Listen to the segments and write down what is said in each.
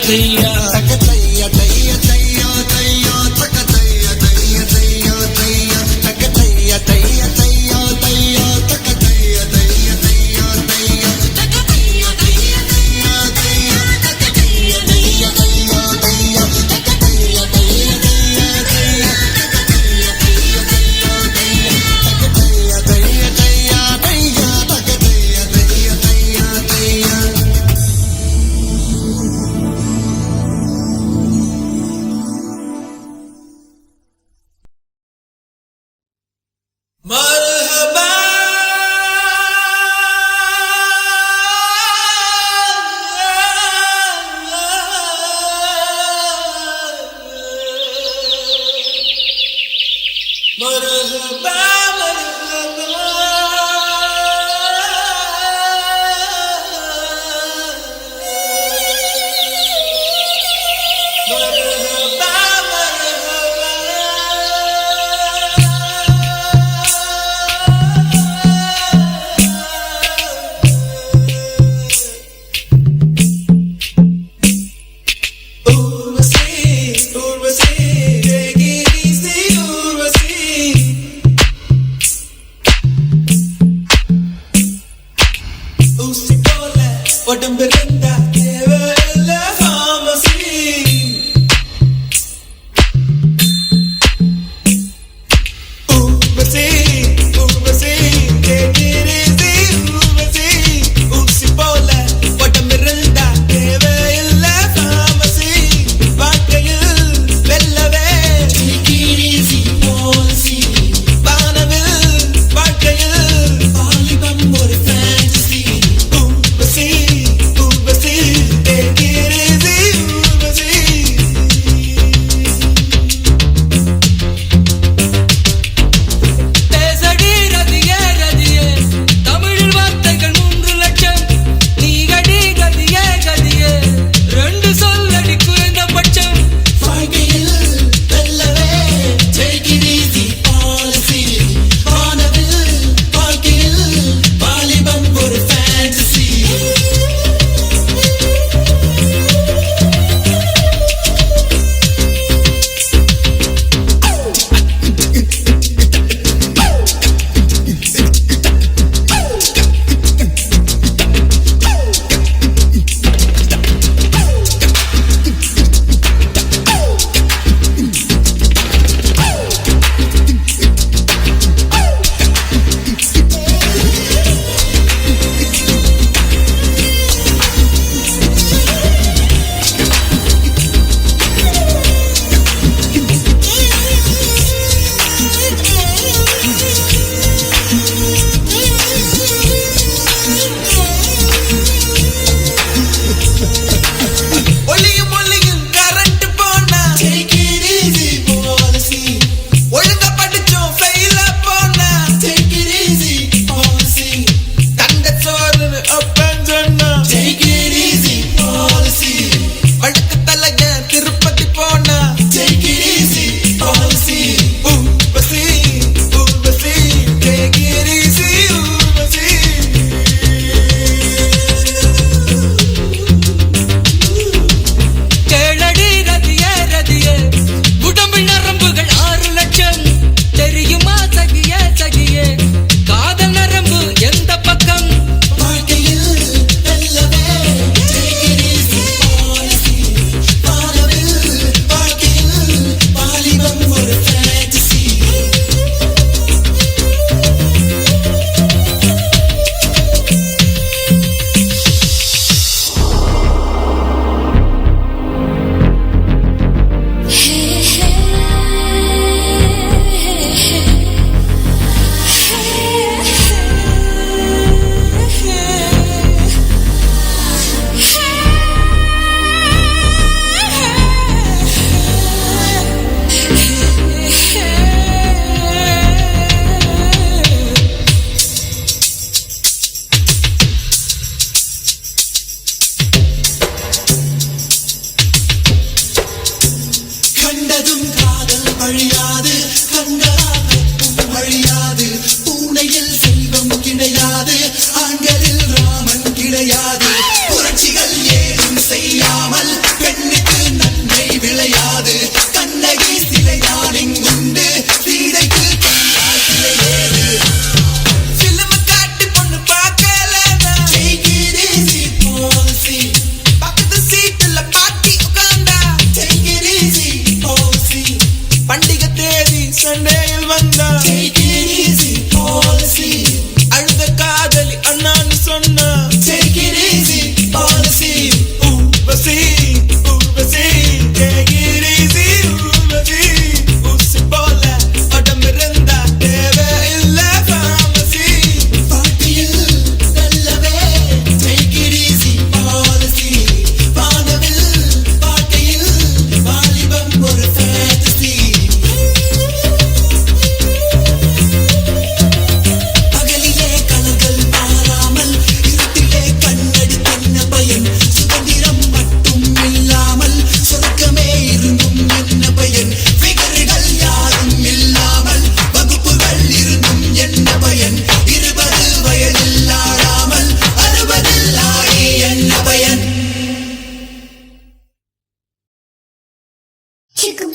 தையா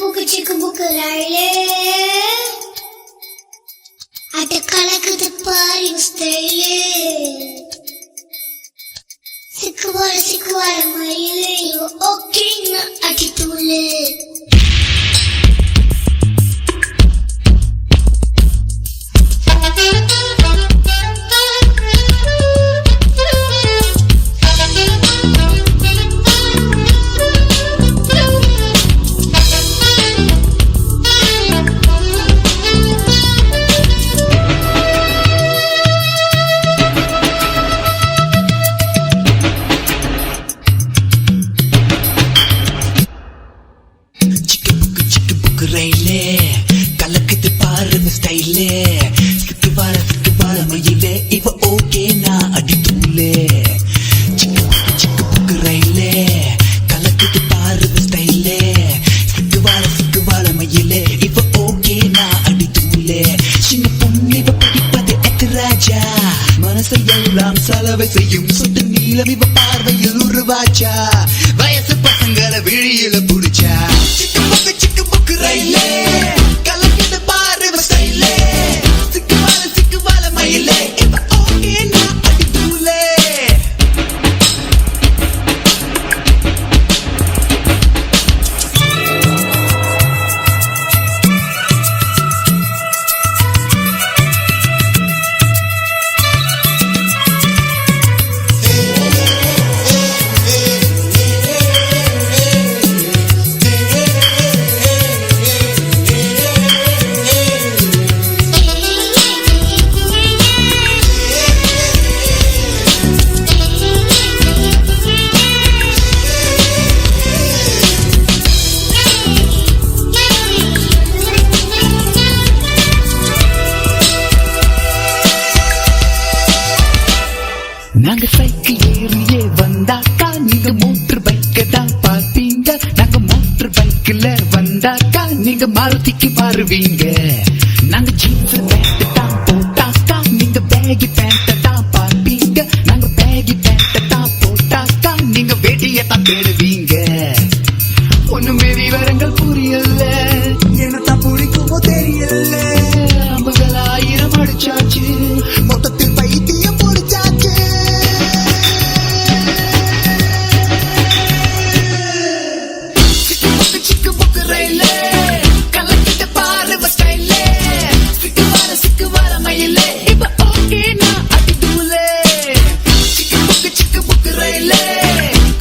சிக்கு புக்கு ரைலே அட கலக்குது பாரு ஸ்டைலே சிக்குவார மயிலே ஓகேங்க அடித்தூளே கலக்குது பாரு ஸ்டைலே சிக்குவார மயிலே இவ ஓகே நான் அடித்தூளே சிக்கு புக்கு ரயிலே கலக்குது பாரு ஸ்டைலே சிக்குவார மயிலே இவ ஓகே நான் அடித்தூளே சின்ன பொண்ணு இவ படிப்பது எத்திராஜா மனசை எல்லாம் செலவை செய்யும் சுட்டு நீளம் இவ பார்வையில் உருவாச்சா வயசு பசங்களை விழியில புடிச்சா சிக்கு புக்கு ரயிலே கலக்குது பாரு ஸ்டைலே சிக்குவார மயிலே இவ ஓகே நான் அடித்தூளே நாங்க சைக்கிள் ஏறியே வந்தாக்கா நீங்க மோட்டர் பைக்க தான் பார்ப்பீங்க நாங்க மோட்டர் பைக்ல வந்தாக்கா நீங்க மாருதிக்கு மாறுவீங்க நாங்க ஜீன்ஸ் பேண்ட் தான் போட்டாக்கா நீங்க பேகி பேண்ட் தான் பார்ப்பீங்க நாங்க பேகி பேண்ட் தான் போட்டாக்கா நீங்க வேட்டியை தான் தேடுவீங்க ஒண்ணுமே விவரங்கள் புரியல என்னத்தான் பிடிக்குமோ தெரியல 50,000 அடிச்சாச்சு மொத்தத்தில் பைத்தியம் பிடிச்சாச்சு சிக்குவார மயிலே இப்ப ஓகே நான் அடித்தூளே சிக்கு புக்கு ரயிலே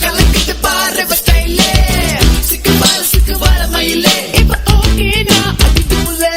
கலக்கிட்டு பாரு ஸ்டைலே சிக்குவார மயிலே இப்ப ஓகே நான் அடித்தூளே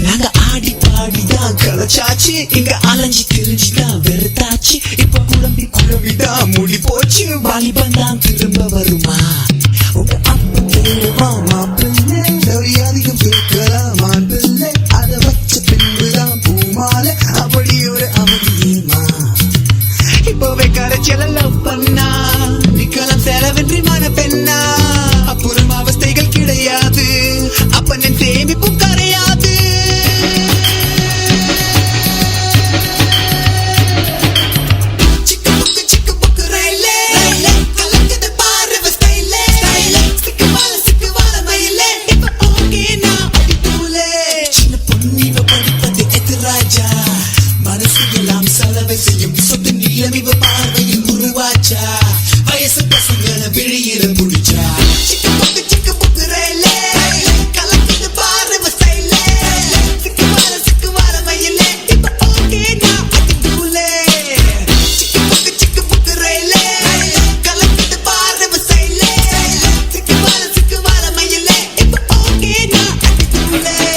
நாங்க ஆடி பாடிதான் கலச்சாச்சு இங்க அலைஞ்சி திரிஞ்சுதான் வெறுத்தாச்சு இப்ப குழம்பிதான் முடி போச்சு வாலிபன் தான் திரும்ப வருமா உங்க அப்ப தேவா மாப்பிள்ளை அதிகம் கேட்கலாமா பிள்ளை அதை வச்ச பின்புதான் பூமாலை அப்படி ஒரு அவதியுமா இப்பவே கரைச்சல லவ் பண்ணா நிக்கலாம் செலவின்றி மன பெண்ணா அப்புறம் அவஸ்தைகள் கிடையாது அப்ப என் சேமிப்பும் கரையாது சிக்கு புக்கு ரயிலே கலக்குது பாரு ஸ்டைலே புல்லே.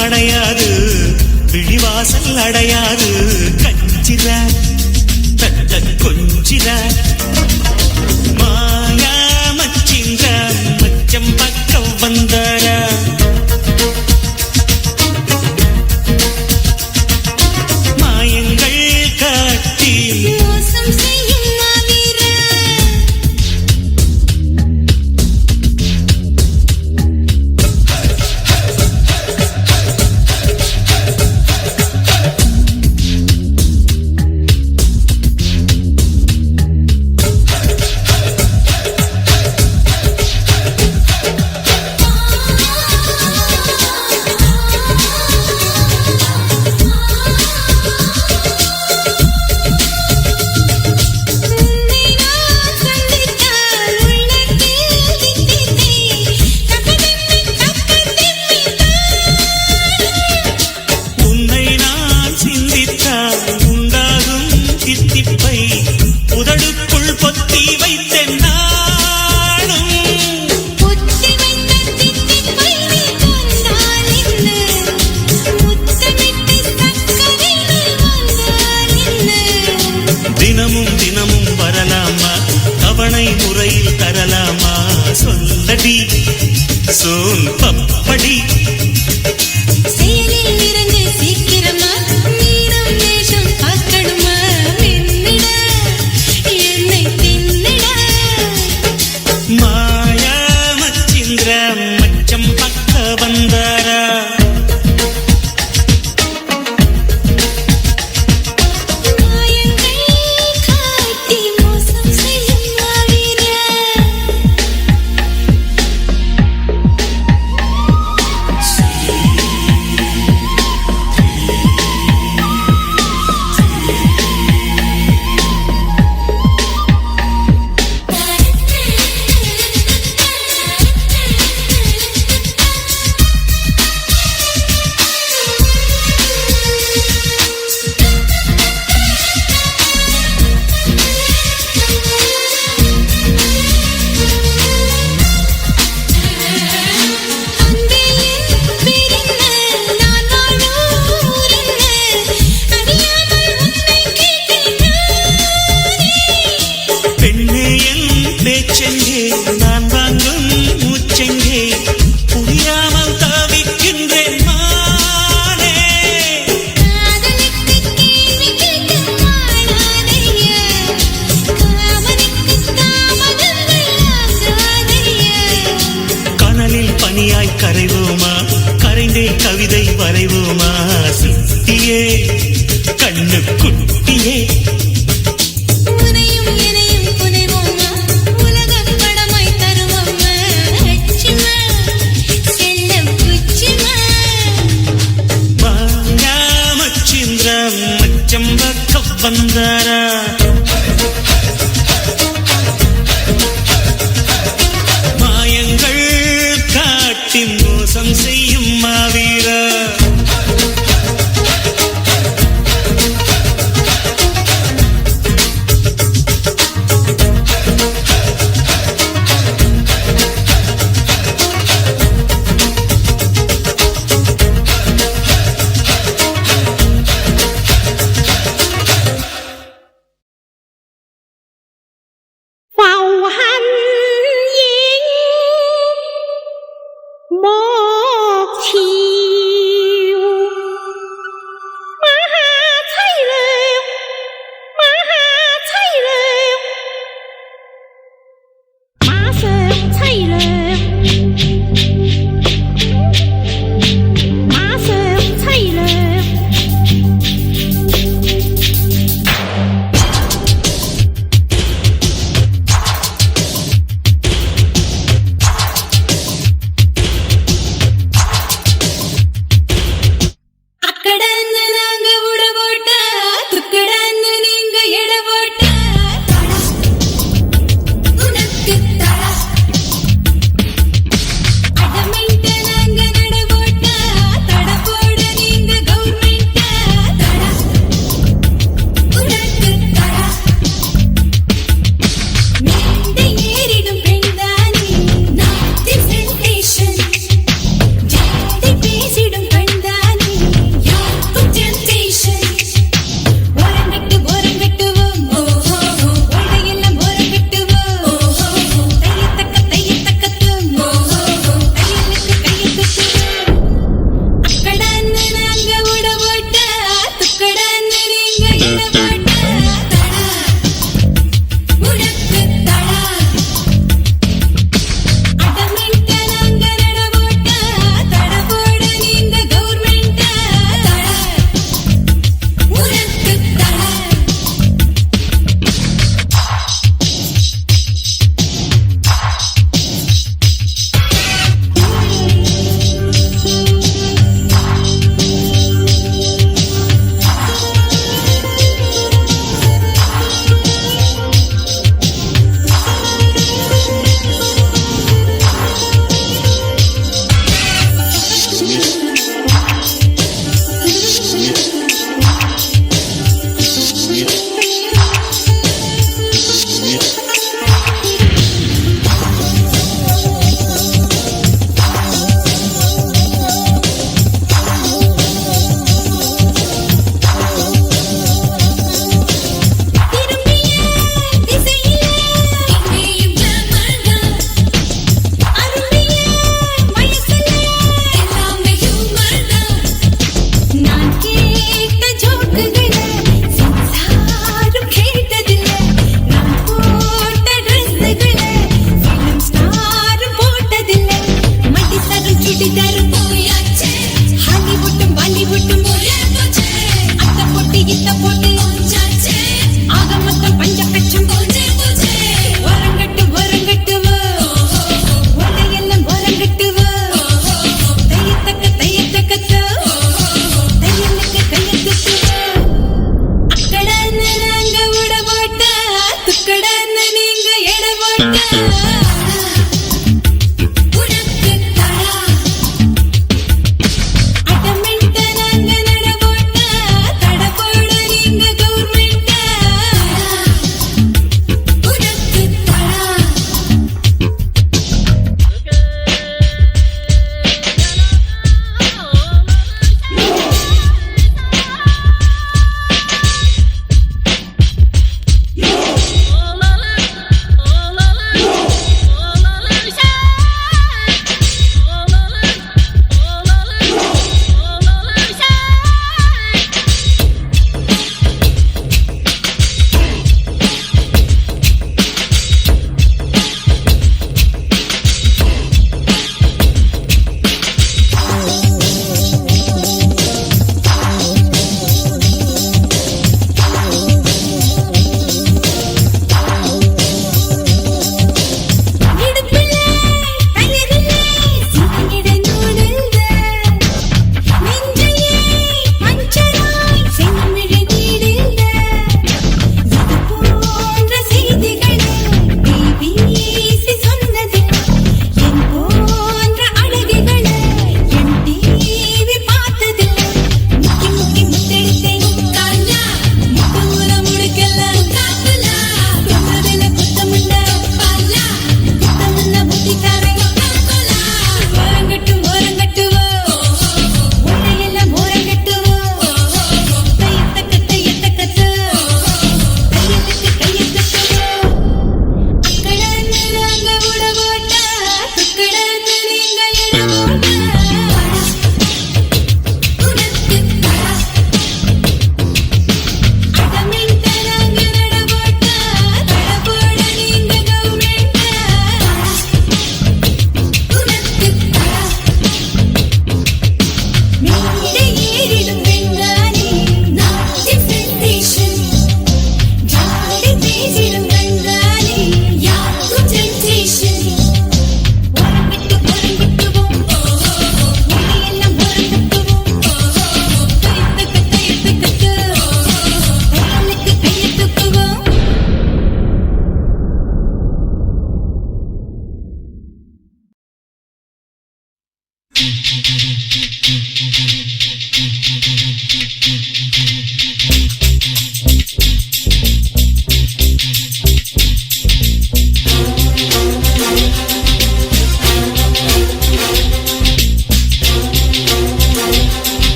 அடையாது விழிவாசல் அடையாது கஞ்சிரார் தட்ட கொஞ்சிரார் மாயா மச்சின்றார் மச்சம் பக்கம் வந்தாரா மாயங்கள் காட்டி மோசம் செய்யும் மாவீரா உன்னை நான் சிந்தித்தால் உண்டாகும் தித்திப்பை உதடுக்குள் பொத்தி வைத்தேன் நானும் பொத்தி வைத்த தித்திப்பை நீ கொண்டால் என்ன முத்தமிட்டு சக்கரை நீ வந்தால் என்ன தினமும் தினமும் வரலாமா தவணை முறையில் தரலாமா சொல்லடி சோன் பப்படி செயலில் இறங்கு சீக்கிரமா நீரம் நேசம் பார்க்கணுமா என்னிட என்னை தின்னிட மாயா மச்சிந்திர மச்சம் பக்க வந்தாரா மாயங்கள் காட்டி மோசம் செய்யும் மாவீரா அன்பே என் பேரென்ன நான் வாழும் ஊரென்ன அறியாமல் உன்னை கேட்டேன் பெண்ணே என் பேச்செங்கே நான் வாங்கும் மூச்செங்கே புரியாமல் தவிக்கின்றேன் மானே காதலுக்கு கேள்வி கேட்டு மாளாதையா காமனுக்கு தாமதங்கள் ஆகாதையா கனலில் பனியாய் கரைவோமா கரைந்தே கவிதை வரைவோமா சித்தியே கண்ணு குட்டியே உனையும் எனையும் புனைவோமா உலகப் படமாய் தருவோமா அச்சுமா செல்லம் குச்சிமா மாயா மச்சிந்திர மச்சம் பக்க வந்தாரா மாயங்கள் காட்டி மோசம் செய்யும் மாவீரா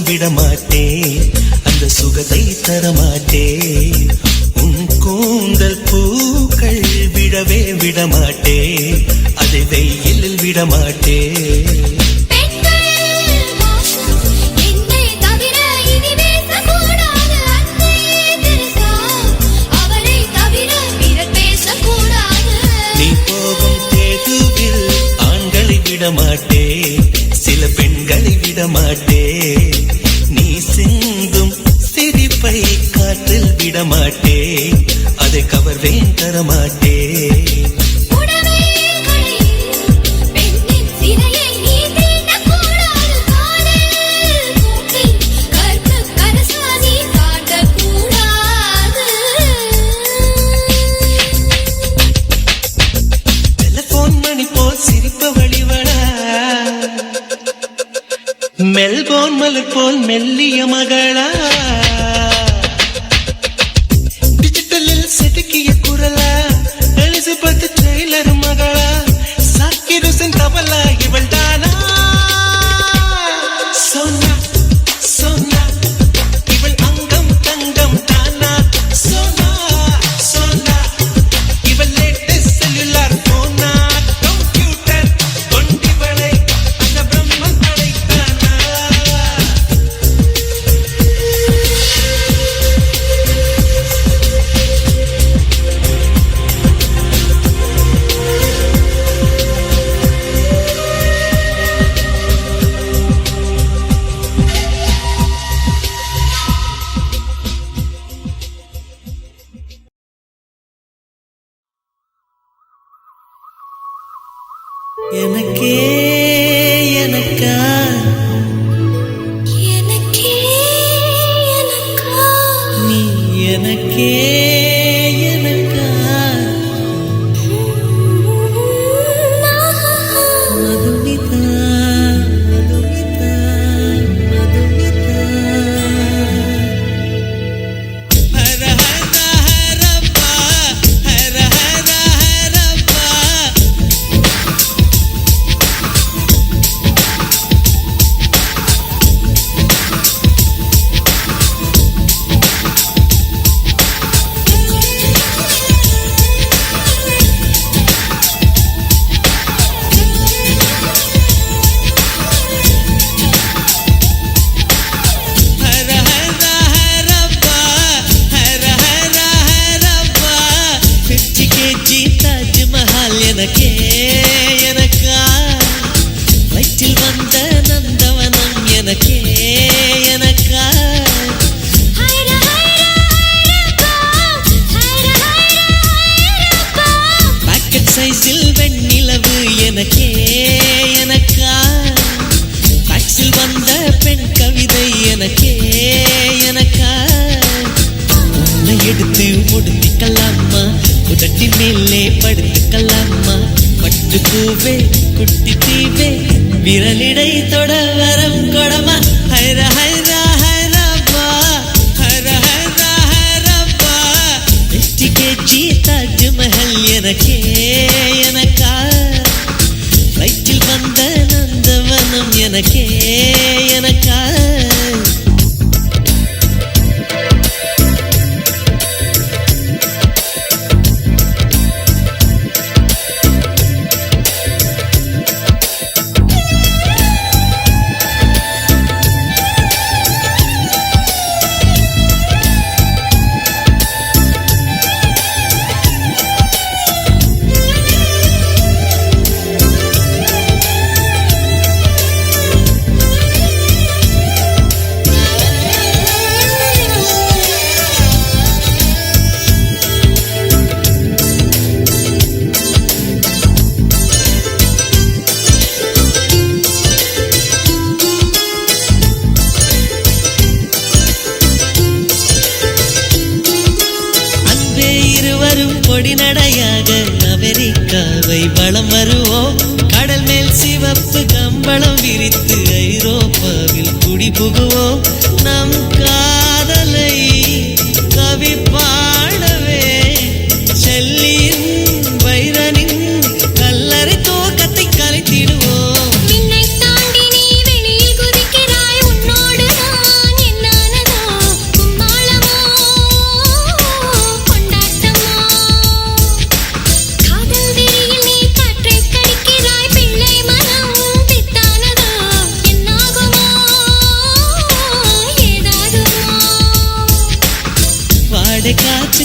விடமாட்டேன், அந்த சுகத்தை தரமாட்டேன். உன் கூந்தல் பூக்கள் விடவே விடமாட்டேன், அதை வெயிலில் விடமாட்டேன். நீ போகும் தெருவில் ஆண்களை விடமாட்டேன், சில பெண்களை விடமாட்டேன். நீ சிந்தும் சிரிப்பை காற்றில் விடமாட்டேன், அதை கவர்வேன் தரமாட்டேன். மெல்போன் மலர் போல் மெல்லிய மகளா டிஜிட்டலில் செதுக்கிய குரலா எலிசபெத் டெய்லர் மகளா சாக்கிர் ஹுசைன் தபலா இவள் தானா சோனா சோனா இவள் அங்கம் தங்கம் தானா சோனா சோனா இவள் லேட்டஸ்ட் செல்லுலார் போனா கம்ப்யூட்டர் கொண்டிவளை அந்த பிரம்மன் படைத்தானா எனக்கே எனக்கா எனக்கே எனக்கா நீ எனக்கே எனக்கா மதுமிதா மதுமிதா மதுமிதா ஹர ஹர ஹரப்பா ஹர ஹர ஹரப்பா ஹர ஹர ஹரப்பா ஹர ஹர ஹரப்பா 50 kg தாஜ்மஹால் எனக்கே எனக்கா வயிற்றில் வந்த நந்தவனம் எனக்கே எனக்கா ஹைர ஹைரப்பா ஹைர ஹைரப்பா பாக்கெட் சைஸில் வெண்ணிலவு எனக்கே எனக்கா பாக்ஸில் வந்த பெண் கவிதை எனக்கே எனக்கா உன்னை எடுத்து முடித்துக்கலாமா உதட்டி மேலே படுத்துக்கலாமா பட்டு பூவே குட்டி தீவே விரலிடை தொட வரம் கொடமா ஹைர ஹைர ஹைரப்பா ஹர ஹர ஹரப்பா 50 kg தாஜ்மஹல் எனக்கே எனக்கா வயிற்றில் வந்த நந்தவனம் எனக்கே எனக்கா அன்பே இருவரும் பொடி நடையாக அமெரிக்காவை வலம் வருவோம் கடல் மேல் சிவப்பு கம்பளம் விரித்து ஐரோப்பாவில் குடி புகுவோம் நம் காதலை கவி பாடவே செல்லியின் வைரனின் கல்லறை தோக்கத்தை கலைத்திடுவோம் மின்னை தாண்டி நீ வெளியில் குதிக்கிறாய் உன்னோடு நான் என்னானதோ கும்மாளமோ கொண்டாட்டமோ காதல் வெறியில் நீ காற்றை கடிக்கிறாய் பிள்ளை மனம் பித்தானதோ என்னாகுமோ ஏதாகுமோ வாடை காத்து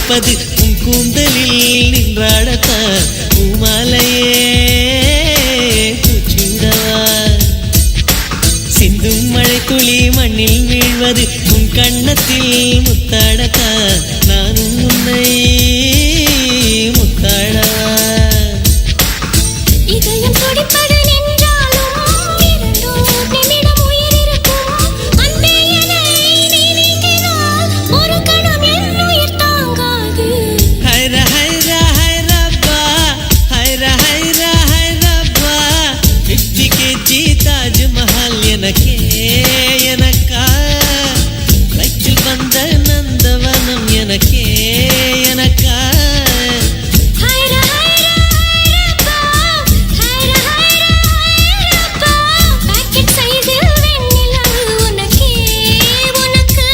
பூத்திருப்பது உன் கூந்தலில் நின்றாடத்தான் பூமாலையே பூச்சூடவா சிந்தும் மழை துளி மண்ணில் வீழ்வது உன் கண்ணத்தில் முத்தாடத்தான் நானும் உன்னை முத்தாடவா இதயம் துடிப்பது நின்றாலும் இரண்டோர் நிமிடம் உயிர் இருக்கும் அன்பே என்னை நீ நீங்கினால் ஒரு கணம் என் உயிர் தாங்காது ஹைரா ஹைரா ஹைரப்பா ஹைரா ஹைரா ஹைரப்பா 50 kg தாஜ்மஹால் எனக்கே எனக்கா வயிற்றில் வந்த நந்தவனம் எனக்கே எனக்கா ஹைரா ஹைரா ஹைரப்பா ஹைரா ஹைரா ஹைரப்பா பாக்கெட் சைஸில் வெண்ணிலவு உனக்கே உனக்கு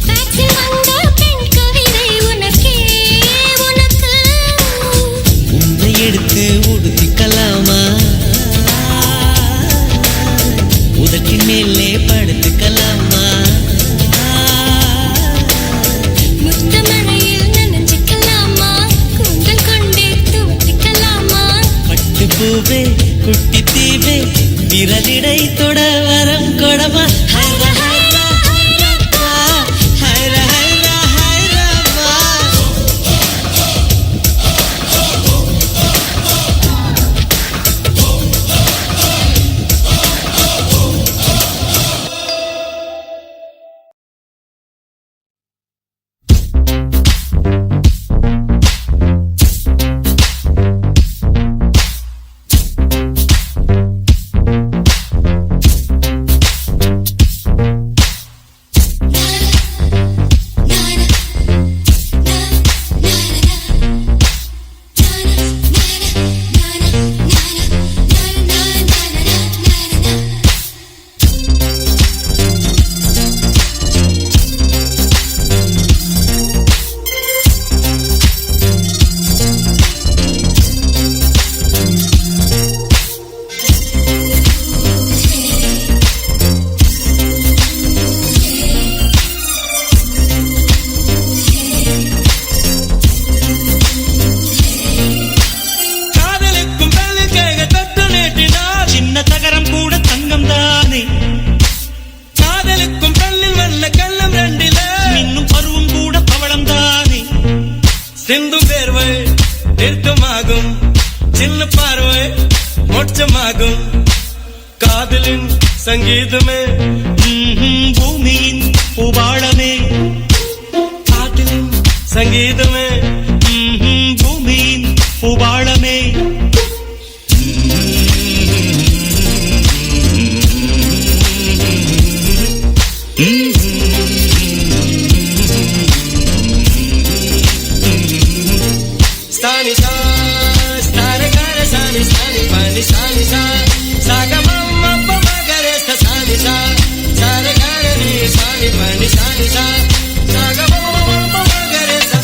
ஃபேக்ஸில் வந்த பெண் கவிதை உனக்கே உனக்கு உன்னை எடுத்து உடுத்திக்கலாமா உதட்டின் மேலே படுத்துக்கலாமா முத்தமழையில் நனைஞ்சிக்கலாமா கூந்தல் கொண்டே துவட்டிக்கலாமா பட்டு பூவே குட்டி தீவே விரலிடை தொட வரம் கொடமா ஹைரா ஹைரா ஹைரப்பா ஹைரா ஹைரா ஹைரப்பா காதலுக்கும் வெள்ளிக்கிழங்கு தொட்டு நீட்டினார் சின்ன தகரம் கூட தங்கம் தானே காதலுக்கும் பெண்ணில் வண்ண கள்ளம் ரெண்டில இன்னும் பருவம் கூட பவளம் தானே சிந்தும் வேர்வை தீர்க்கமாகும் சின்ன பார்வை மோட்சமாகும் காதலின் சங்கீதமே பூமியின் பூபாளமே காதலின் சங்கீதமே பூமியின் பூபாளமே Stani sa, stare care sani sani pani sani sa, saga mamma papa gare sta sani sa, stare care ni sani pani sani sa, saga mamma papa gare sta.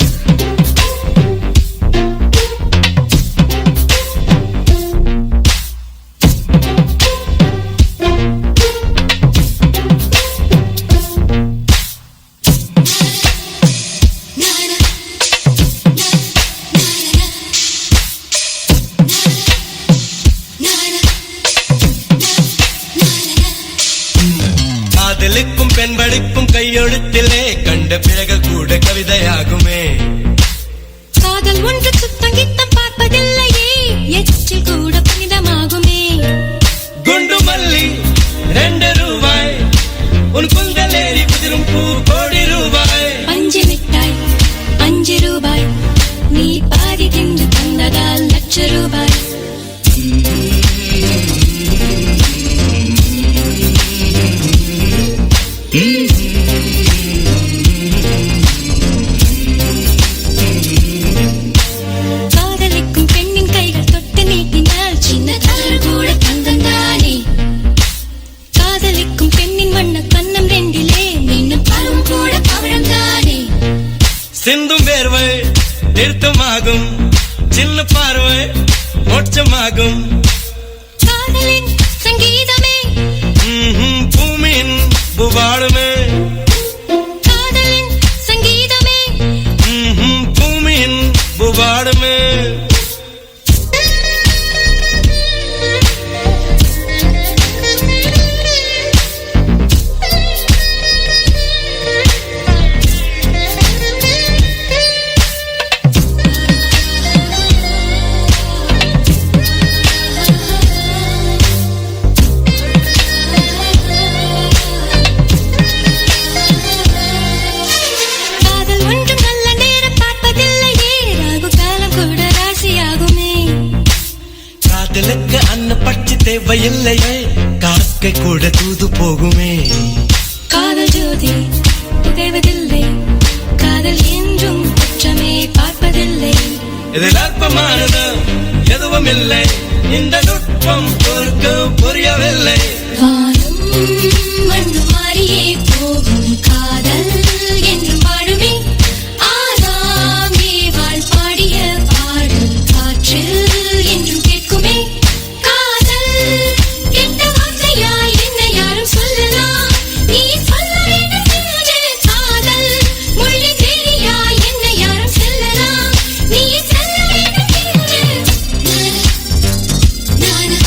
காதலுக்கும் பெண்படுக்கும் கையெழுத்திலே கண்ட பிறகு கூட கவிதையாகுமே காதல் ஒன்று சுத்தம் கித்தம் பார்ப்பதில்லையே எச்சில் கூட புனிதமாகுமே குண்டு மல்லி 2 ரூபாய் உன் குந்தலேறி குதிரும் பூ கோடி ரூபாய் பஞ்சு மிட்டாய் 5 ரூபாய் நீ பாதி தின்று தந்ததால் லட்ச ரூபாய் காதலிக்கும் பெண்ணின் கைகள் தொட்டு நீட்டினால் சின்ன தகரம் கூட தங்கம் தானே காதலிக்கும் பெண்ணின் வண்ண கண்ணம் ரெண்டிலே மீண்டும் பருவம் கூட பவழம் தானே சிந்தும் வேர்வை தீர்த்தமாகும் சின்ன பார்வை மோட்சமாகும் காதலின் சங்கீதமே பூமியின் பூபாளமே காதலின் சங்கீதமே கட்டிலுக்கு அன்ன பட்சி தேவையில்லையே காக்கை கூட தூது போகுமே காதல் ஜோதி புகைவதில்லை காதல் என்றும் குற்றமே பார்ப்பதில்லை இதில் அற்பமானது எதுவும் இல்லை இந்த நுட்பம் புரியவில்லை வானும் மண்ணு மாறியே போகும் காதல் என்றும் வாழுமே ஆதாம் ஏவாள் பாடிய பாடல் காற்று என்றும் கேட்குமே காதல் கெட்ட வார்த்தையா என்ன யாரும் சொல்லலாம் நீ சொல்ல வேண்டும் என்று காதல் மொழி தெரியா என்ன யாரும் சொல்லலாம் நீ சொல்ல வேண்டும் என்று நானா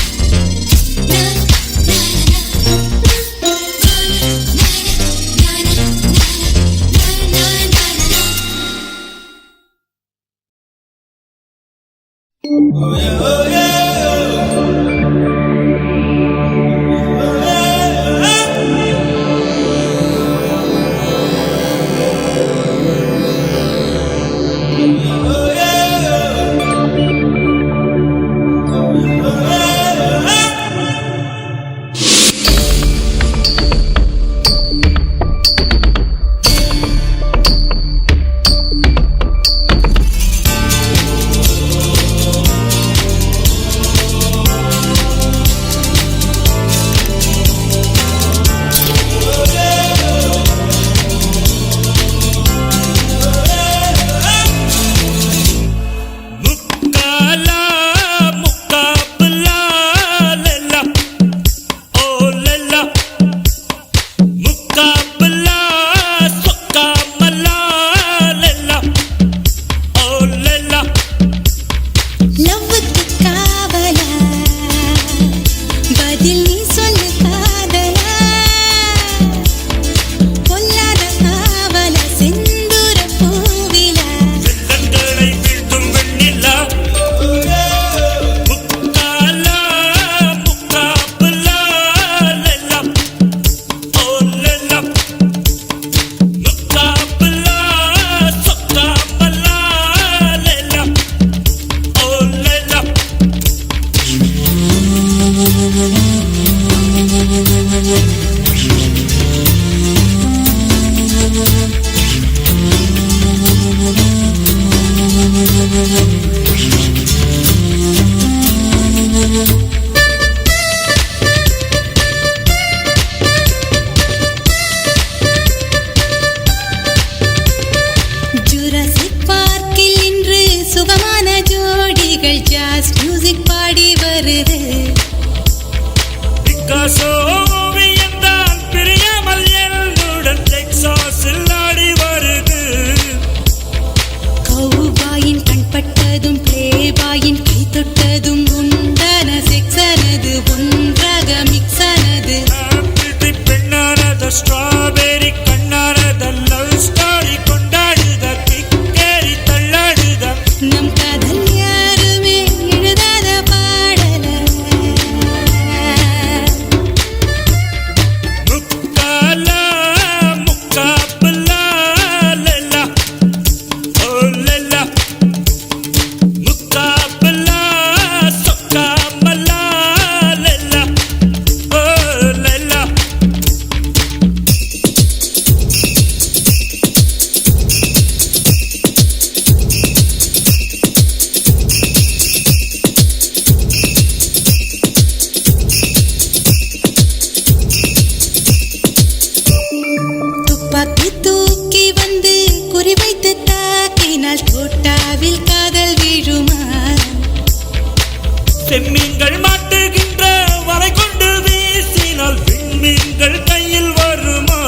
செம்மீன்கள் மாட்டுகின்ற வலை கொண்டு வீசினால் விண்மீன்கள் கையில் வருமா?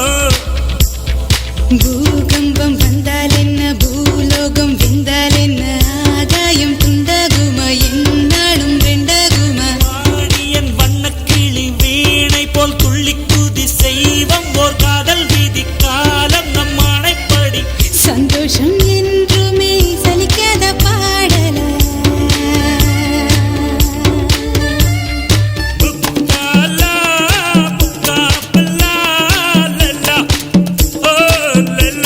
பூகம்பம் வந்தால் என்ன, பூலோகம் வெந்தால் என்ன, ஆகாயம் துண்டகுமா என்னாலும் ரெண்டகுமா? வாணியன் வண்ணக்கிளி வீணை போல் துள்ளி குதி செய்வம் ஓர் காதல் வீதி காலம் நம் ஆணைப்படி. சந்தோஷம் என்றுமே சலிக்காத பாடல முக்காலா முக்காபலா லல்லா ஓ லல்லா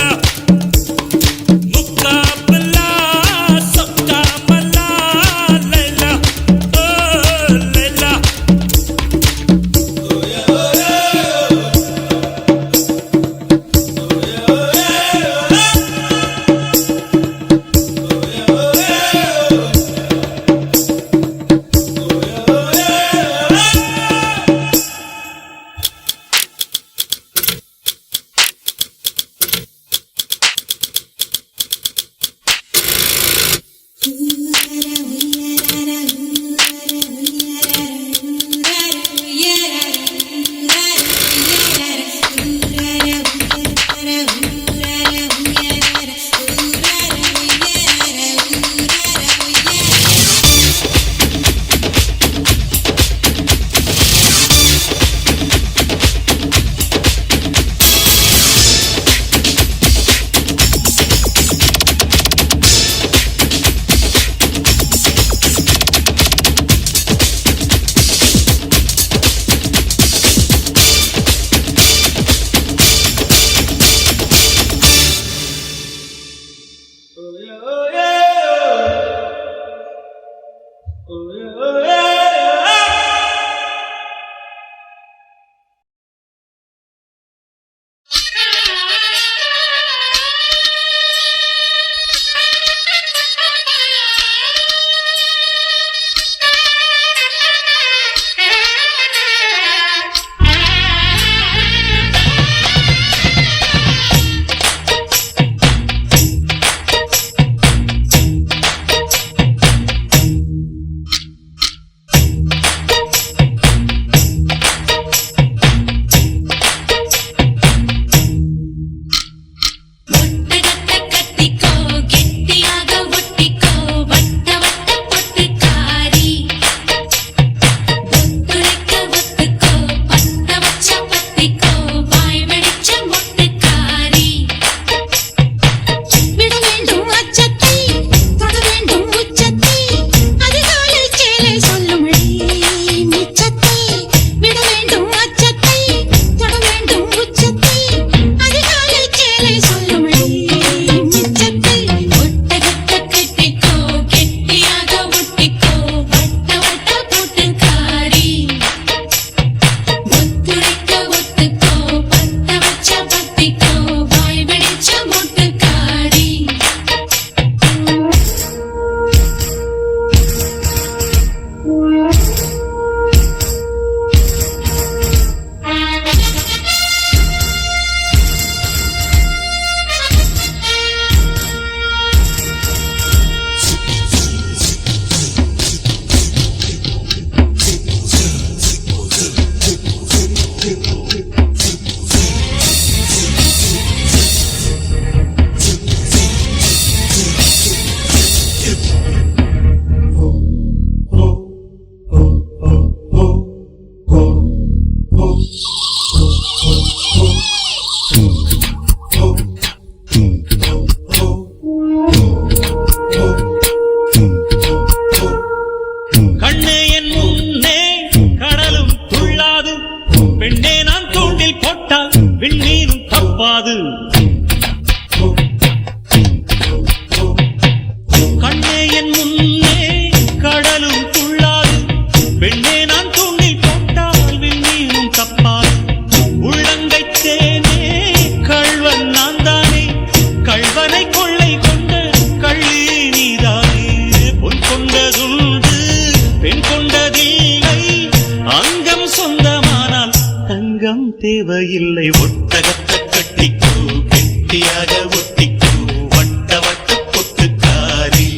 தேவையில்லை ஒட்டகத்தை கட்டிக்கோ கெட்டியாக ஒட்டிக்கோ வட்ட வட்ட பொட்டுக்காரி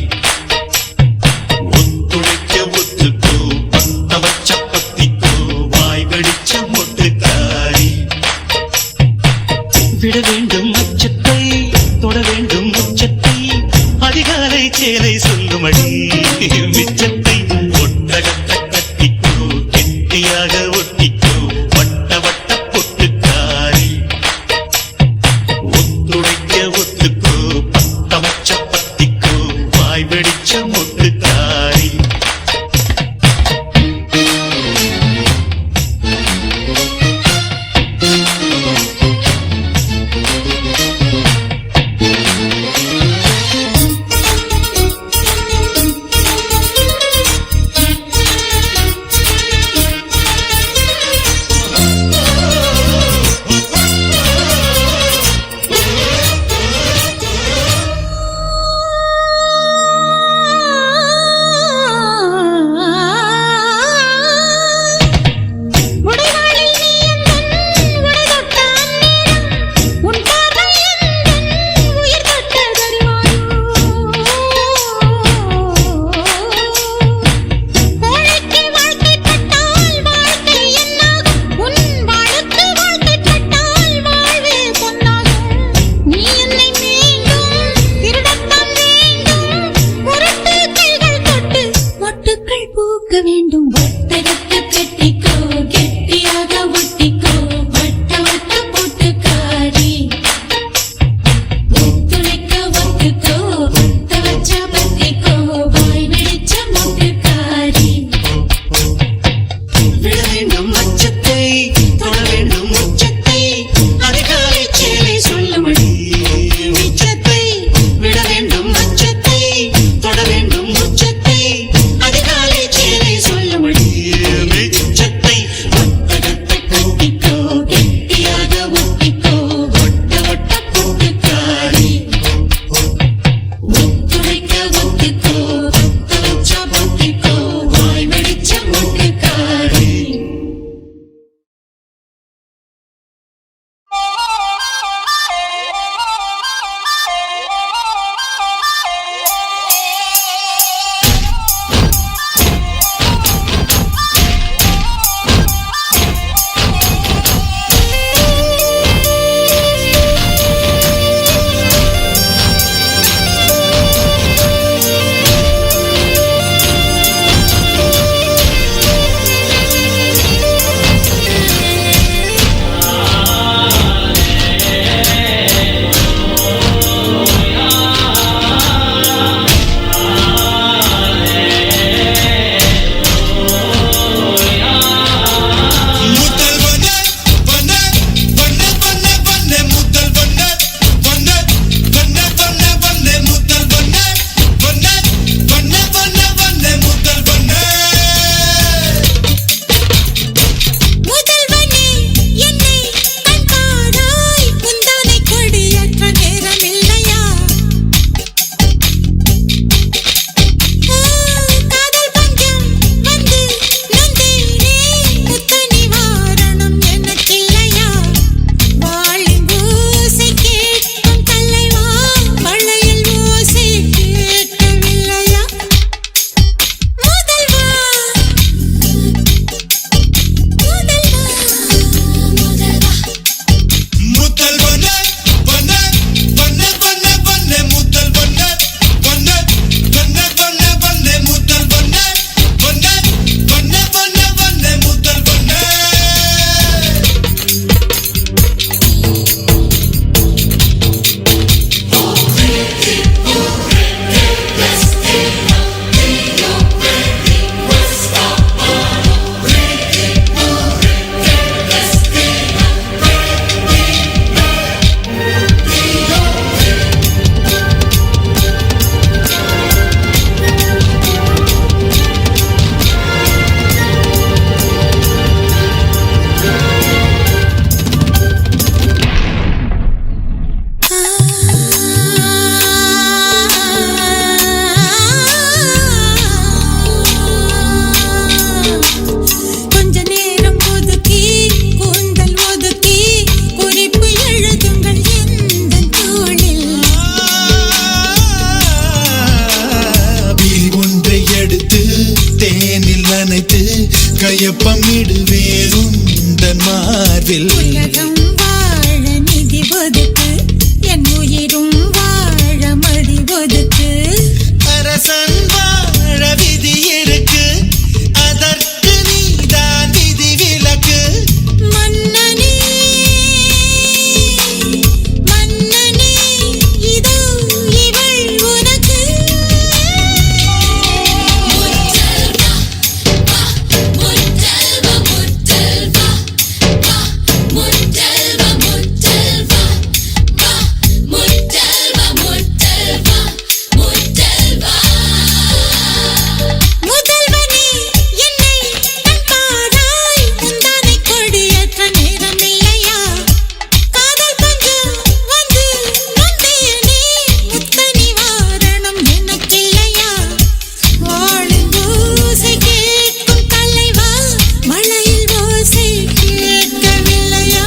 ஒத்துழைக்க ஒத்துக்கோ பத்த வச்ச பத்திக்கோ வாய் வெடிச்ச மொட்டுக்காரி விட வேண்டும் அச்சத்தை தொட வேண்டும் உச்சத்தை அதிகாலை சேலை சொல்லுமடி மிச்சத்தை ஒட்டகத்தை கட்டிக்கோ கெட்டியாக ஒட்டிக்கோ வட்ட வட்ட பொட்டுக்காரி ஒத்துழைக்க ஒத்துக்கோ பத்த வச்ச பத்திக்கோ வாய் வெடிச்ச மொட்டுக்காரி உடைவாளில் நீ எந்தன் உடை தொட்ட அந்நேரம் உன் பார்வை எந்தன் உயிர் தொட்ட தருவாயோ கோழைக்கு வாழ்க்கைப்பட்டால் வாழ்க்கை என்னாகும் உன் வாழுக்கு வாழ்க்கைப்பட்டால் வாழ்வே பொன்னாகும் நீ என்னை மீண்டும் திருடத்தான் வேண்டும் முரட்டு கைகள் தொட்டு மொட்டுக்கள் பூக்க வேண்டும் ஒட்டகத்தை கட்டிக்கோ கெட்டியாக ஒட்டிக்கோ வட்ட வட்ட பொட்டுக்காரி ஒத்துழைக்க ஒத்துக்கோ பத்த வச்ச பத்திக்கோ வாய் வெடிச்ச மொட்டுக்காரி விட வேண்டும் அச்சத்தை தொட வேண்டும் உச்சத்தை அதிகாலை சேலை சொல்லுமடி மிச்சத்தை விட வேண்டும் அச்சத்தை தொட வேண்டும் உச்சத்தை அதிகாலை சேலை சொல்லுமடி கையொப்பமிடுவேன் உந்தன் மார்பில். உலகம் வாழ நிதி ஒதுக்கு, என் உயிரும் வாழ மடி ஒதுக்கு. அரசன் வாழ விதி இருக்கு, அதற்கு நீதான் விதி விலக்கு. மன்னனே மன்னனே, இதோ இவள் உனக்கு. முத்தல்வா வா, முத்தல்வா முத்தல்வா வா, முத்தல்வா முத்தல்வா வா, முத்தல்வா முத்தல்வா முத்தல்வா. முதல்வனே என்னை கண்பாராய், முந்தானை கொடியேற்ற நேரம் இல்லையா? காதல் பஞ்சம் வந்து நொந்தேனே, முத்த நிவாரணம் எனக்கில்லையா? வாழும் ஓசை கேட்கும் தலைவா, மழையில் ஓசை கேட்கவில்லையா?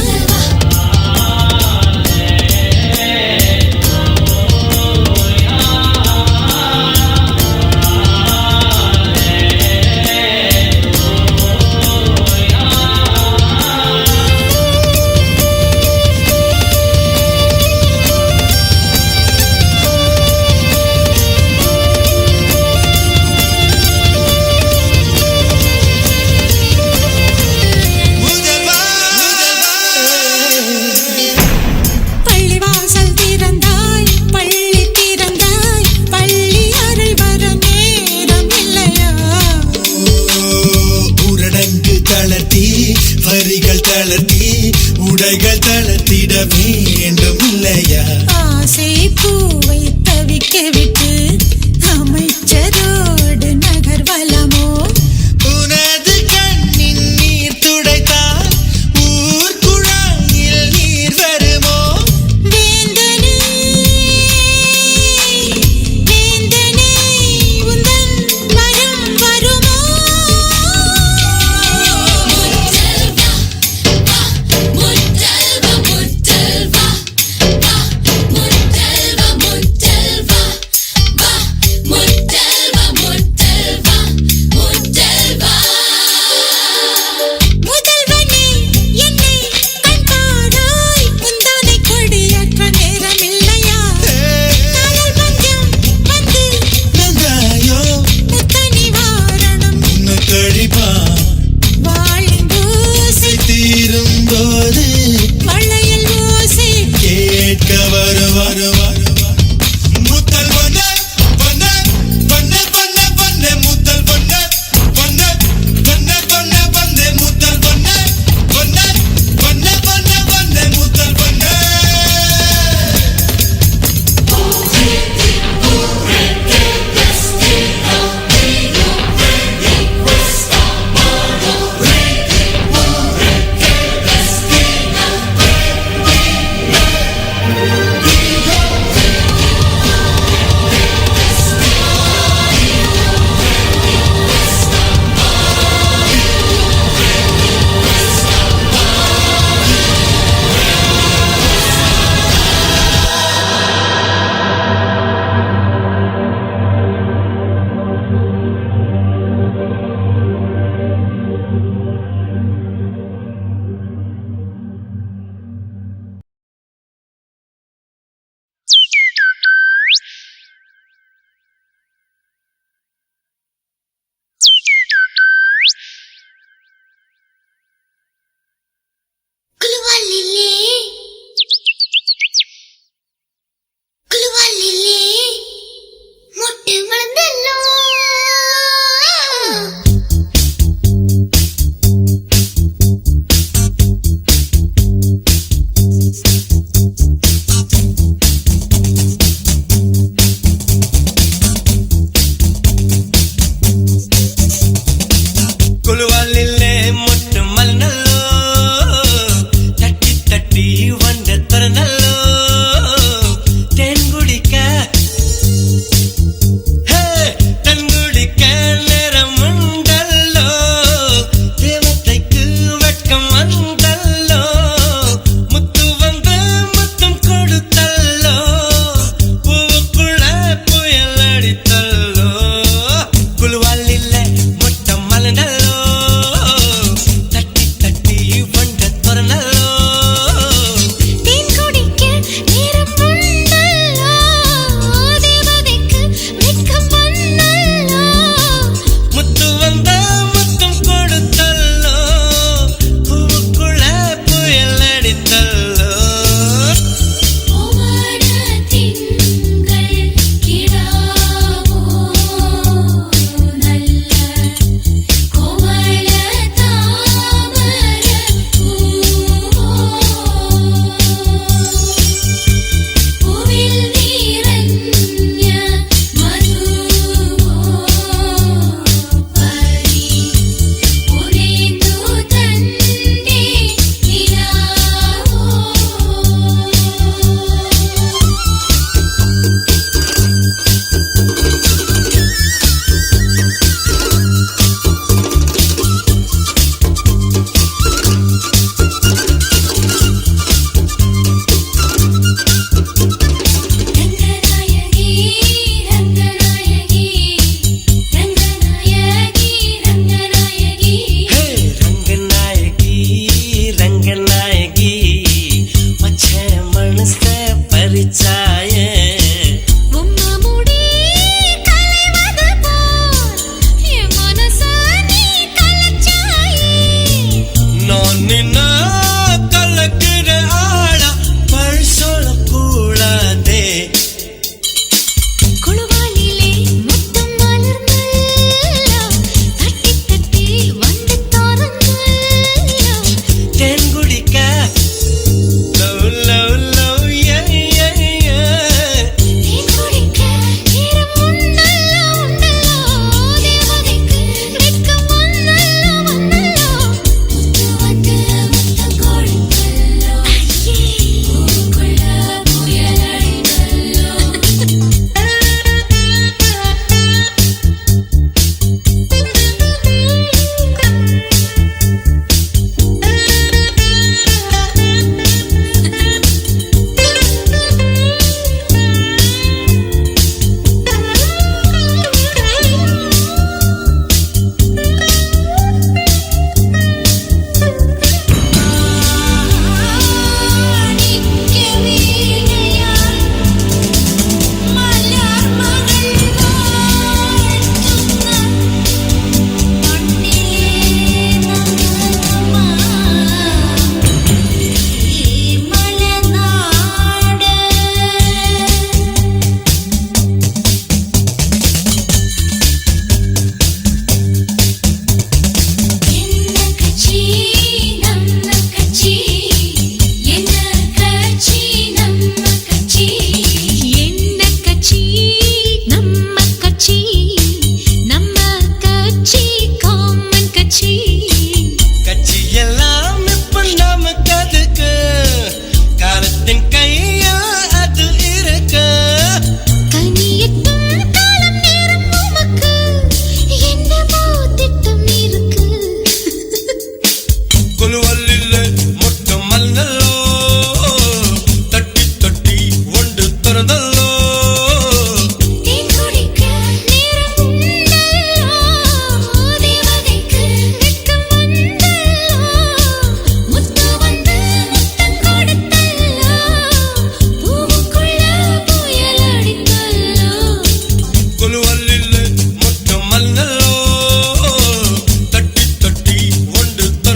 முதல்வா பள்ளிவாசல் திறந்தாய், பள்ளி திறந்தாய், பள்ளி அறை வர நேரம் இல்லையா? ஊரடங்கு தளர்த்தி, வரிகள் தளர்த்தி, உடைகள் தளர்த்திட வேண்டும் இல்லையா? ஆசை பூவை தவிக்க விட்டு அமைச்சரோடு நகர்வலமோ? உனது கண்ணின் நீர் துடைத்தால் ஊர் குழாயில் நீர் வருமோ? வேந்தனே வேந்தனே, உந்தன் வரம் வருமோ? முத்தல்வா வா, முத்தல்வா முத்தல்வா வா, முத்தல்வா முத்தல்வா வா, முத்தல்வா முத்தல்வா முத்தல்வா. முதல்வனே என்னை கண்பாராய், முந்தானை கொடியேற்ற நேரம் இல்லையா? காதல் பஞ்சம் வந்து நந்தாயோ முத்த நிவாரணம் உன்னை கழிப்பான் வாழின் ஓசை தீரும் போது மழையில் ஓசை. கேட்க வருவார். முத்தல் பொன்ன பொன்ன பொன்ன பொன்ன பொன்ன முத்தல் பொன்ன பொன்ன பொன்ன பொன்ன பொன்ன முத்தல் பொன்ன பொன்ன பொன்ன பொன்ன பொன்ன முத்தல் பொன்ன. குலுவாலிலே குலுவாலிலே, மொட்டு விழுந்தல்லோ. குழுவாலிலே மொட்டு மலனல்லோ, தட்டி தட்டி வந்த தரனல்லோ, தேன் குடிக்க தேன் குடிக்க நேரம் உண்டல்லோ, தேவதைக்கு வெட்கம் வந்தல்லோ, முத்து வந்து முத்தம் கொடுத்தல்லோ, பூவுக்குள்ள புயல் அடித்தல்லோ. குழுவாலிலே மொட்டை மலனல்லோ,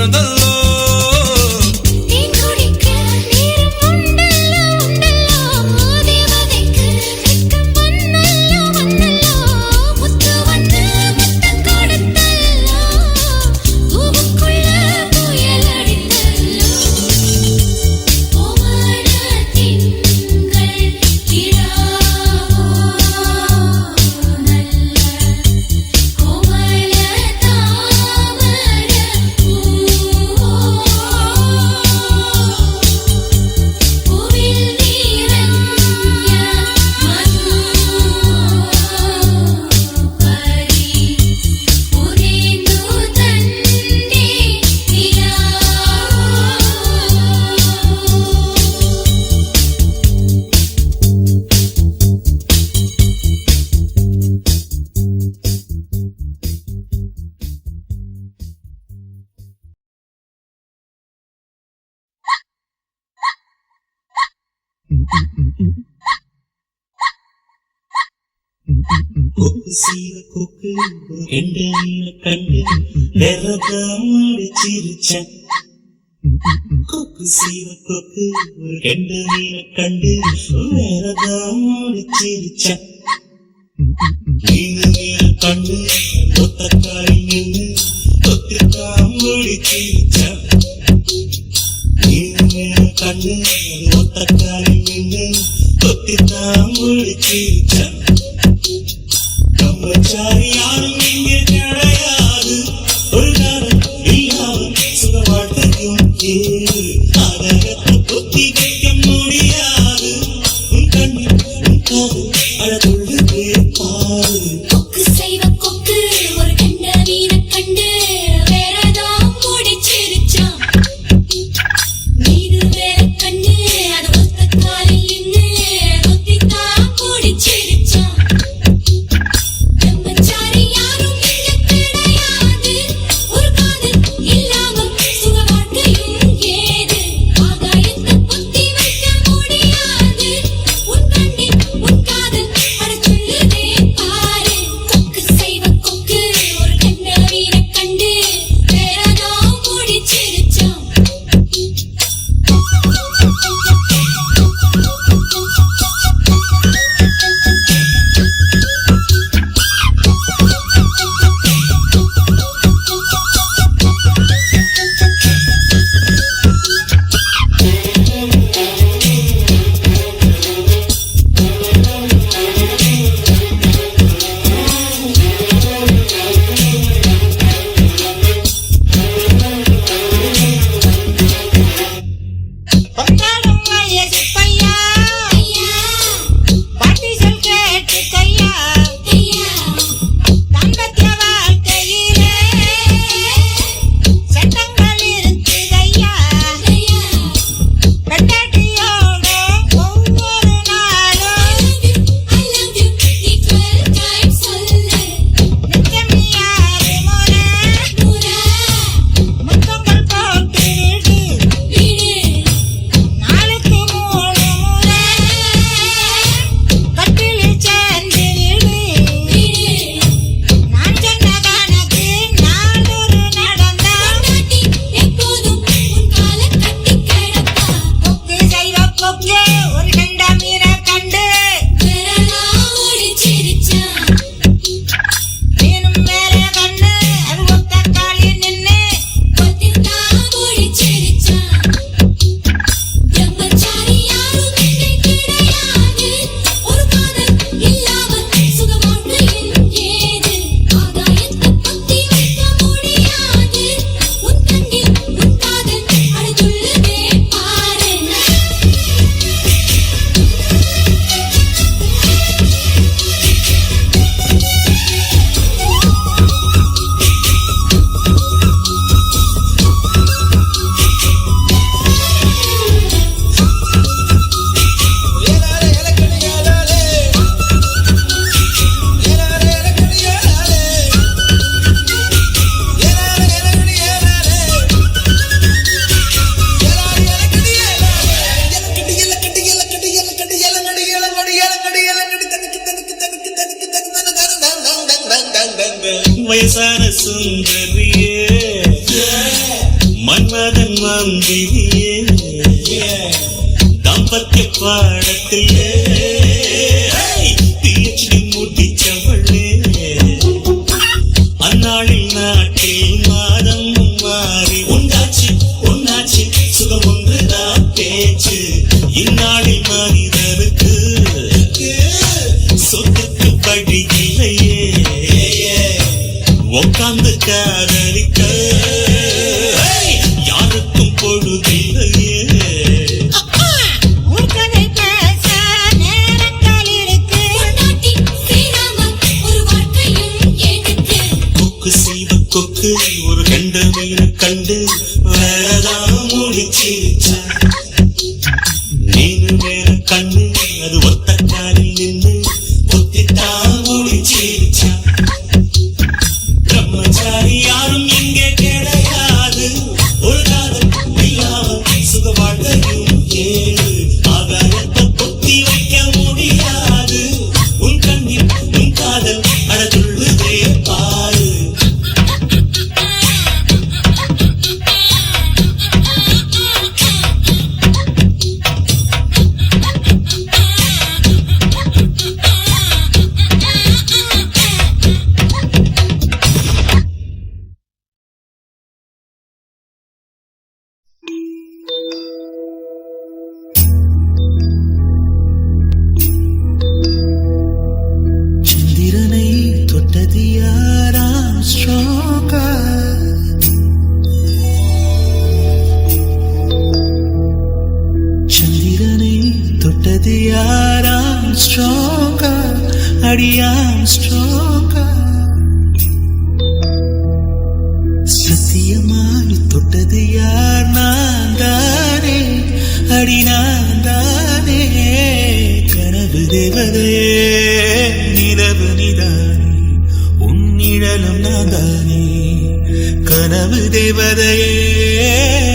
மறந்தல்லோ தேன் குடிக்க நேரம் உண்டல்லோ உண்டல்லோ தேவதைக்கு வெட்கம் வந்தல்லோ வந்தல்லோ முத்து வந்து முத்தம் கொடுத்தல்லோ பூவுக்குள்ள புயல் அடித்தல்லோ ஓமன திங்கள் கிடாவோ நல்ல கோமல தாமர பூவோ பூவில் நிறைஞ்ச மதுபரி புரிந்து தந்தே நிலாவோ கொக்கு சீவ கொக்கு ஒரு கெண்ட மீனை கண்டு வெறதாடி சிரிச்சான் கொக்கு சீவ கொக்கு ஒரு கெண்ட மீனை கண்டு வெறதாடி சிரிச்சான் மீன் மீனை கண்டு ஒத்தக்காரி நின்று தொத்திருக்காமடி சிரிச்சான் மீன் மீனை கண்டு ஒத்தக்காரி நின்று தொத்திருக்காமடி சிரிச்சான் பிரம்மச்சாரி யாரும் இங்கே கிடையாது ஒரு காலம் இல்லாமல் சுக வாழ்க்கையும் ஏறு அதகத்தை புத்தி வைக்க முடியாது உன் கண்ணில் உன் காது அழகுள்ளே பாரு கொக்கு செய்வ கொக்கு ஒரு கண்ட மீனை கண்டு வேறதான் முடிச்சிருச்சான் மீது வேற கண்ணு அது ஒத்த காலில் நின்று ஒத்தித்தான் குடிச்சிருச்சான் பிரம்மச்சாரி யாரும் மன்மதன் மந்திரியே தாம்பத்திய பாடத்திலே PhD முடிச்சவளே அந்நாளில் நாட்டில் மாதம் மாறி உண்டாச்சு உன்னாச்சு சுகம் ஒன்றுதான் பேச்சு இந்நாளில் மனிதருக்கு சொத்துக்கு படி இல்லையே உட்கார்ந்து காதலிக்க யாருக்கும் பொழுதில்லையே கொக்கு ஒரு கண்ட மீன கண்டு வேறதான் முடிச்சிருச்சா நீனு வேற கண்ணு அது ஒத்த காலில் நின்று கொத்தித்தான் முடிச்சிருச்சா பிரம்மச்சாரி யாரும் இங்கே கிடையாது ஒரு காதல் இல்லாமல் சுக வாழ்க்கையும் ஏது ஆகாயத்தை பொத்தி வைக்க முடியாது உன் கண்ணில் உன் காதல் அடதுள்ளுதே பாரு சந்திரனை தொட்டது யாராம் ஸ்ட்ராங்கா சந்திரனை தொட்டது யாராம் ஸ்ட்ராங்கா அடியாம் ஸ்ட்ராங்கா சத்தியமாய் தொட்டது யார் நான் தானே அடி நான் தானே கனவு தேவதையே நிலவு நிதானே உன்னிழலும் நாதானே கனவு தேவதையே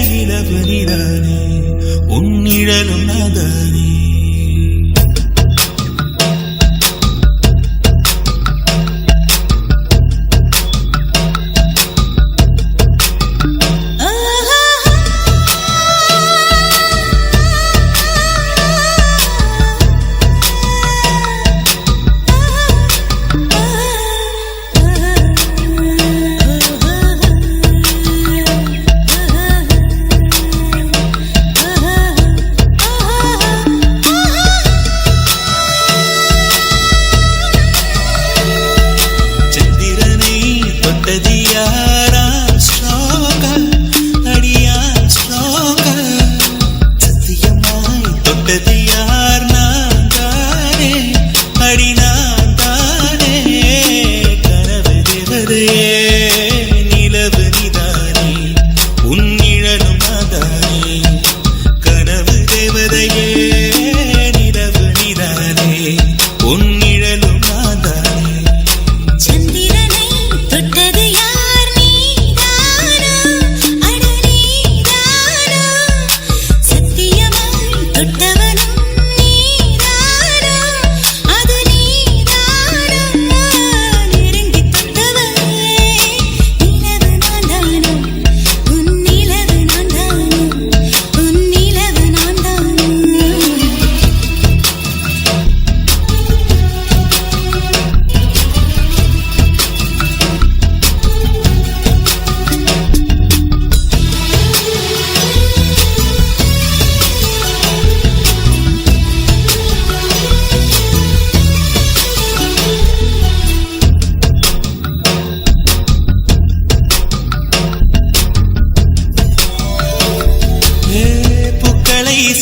நிலவு நிதானே உன்னிழலும் நாதானே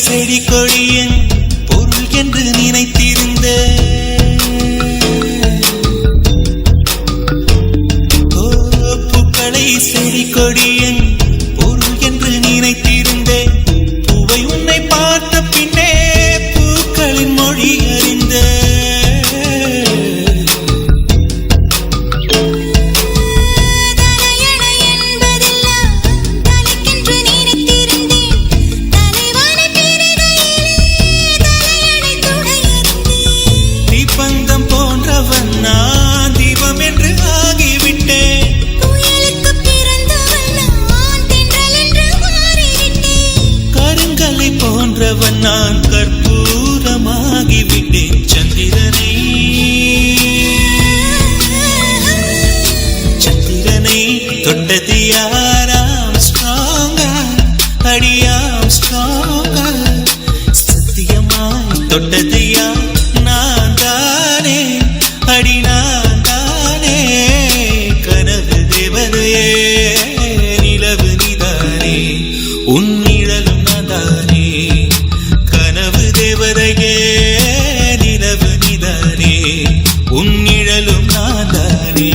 செடி கொடியின் பொருள் என்று நினைத்திருந்த பூக்களை செடி கொடியின் பொருள் என்று நினைத்திருந்தேன் பூவை உன்னை பார்த்த பின்னே பூக்களின் மொழி அறிந்த நான் தீபம் என்று ஆகிவிட்டேன். புயலுக்கு பிறந்தவன் நான் போட்டவன் நான் கற்பூரமாகிவிட்டேன் சந்திரனை தொட்டது யாராம் ஸ்ட்ராங்கா அடியாம் ஸ்ட்ராங்கா சத்தியமாய் தொட்டது யார் நான் தானே அடி நான் தானே கனவு தேவதையே நிலவு நீதானே உன் நிழலும் நான் தானே கனவு தேவதையே நிலவு நீதானே உன் நிழலும் நான் தானே